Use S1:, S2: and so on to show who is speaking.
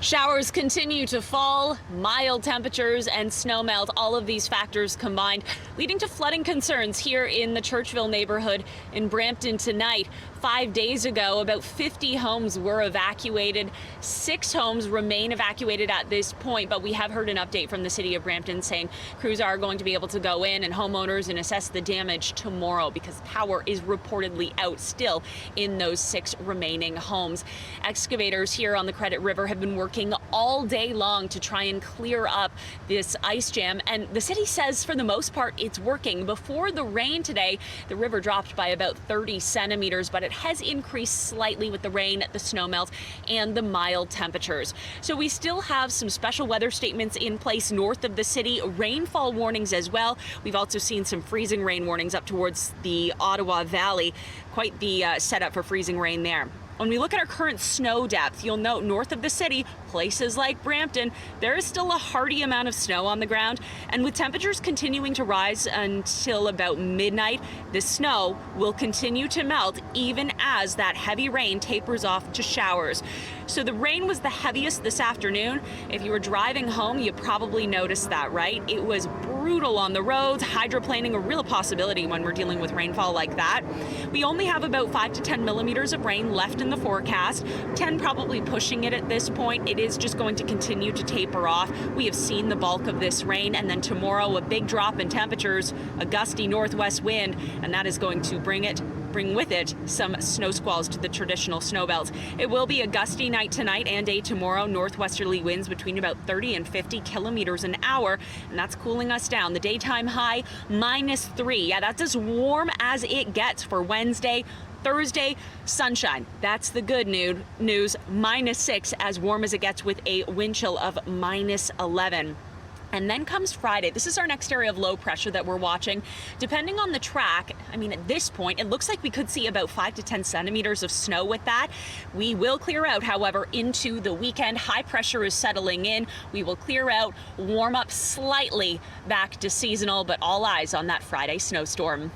S1: Showers continue to fall, mild temperatures and snowmelt, all of these factors combined, leading to flooding concerns here in the Churchville neighborhood in Brampton tonight. 5 days ago, about 50 homes were evacuated. 6 homes remain evacuated at this point, but we have heard an update from the city of Brampton saying crews are going to be able to go in and homeowners and assess the damage tomorrow because power is reportedly out still in those 6 remaining homes. Excavators here on the Credit River have been working all day long to try and clear up this ice jam, and the city says for the most part it's working. Before the rain today, the river dropped by about 30 centimeters, but it has increased slightly with the rain, the snowmelt, and the mild temperatures. So we still have some special weather statements in place north of the city, rainfall warnings as well. We've also seen some freezing rain warnings up towards the Ottawa Valley. Quite the setup for freezing rain there. When we look at our current snow depth, you'll note north of the city, places like Brampton, there is still a hearty amount of snow on the ground. And with temperatures continuing to rise until about midnight, the snow will continue to melt even as that heavy rain tapers off to showers. So the rain was the heaviest this afternoon. If you were driving home, you probably noticed that, right? It was brutal on the roads, hydroplaning a real possibility when we're dealing with rainfall like that. We only have about 5 to 10 millimeters of rain left in the forecast, 10 probably pushing it at this point. It is just going to continue to taper off. We have seen the bulk of this rain, and then tomorrow a big drop in temperatures, a gusty northwest wind, and that is going to bring with it some snow squalls to the traditional snow belt. It will be a gusty night tonight and day tomorrow. Northwesterly winds between about 30 and 50 kilometers an hour, and that's cooling us down. The daytime high -3. Yeah, that's as warm as it gets for Wednesday. Thursday, sunshine. That's the good news. -6, as warm as it gets with a wind chill of -11. And then comes Friday. This is our next area of low pressure that we're watching. Depending on the track, I mean, at this point, it looks like we could see about 5 to 10 centimeters of snow with that. We will clear out, however, into the weekend. High pressure is settling in. We will clear out, warm up slightly back to seasonal, but all eyes on that Friday snowstorm.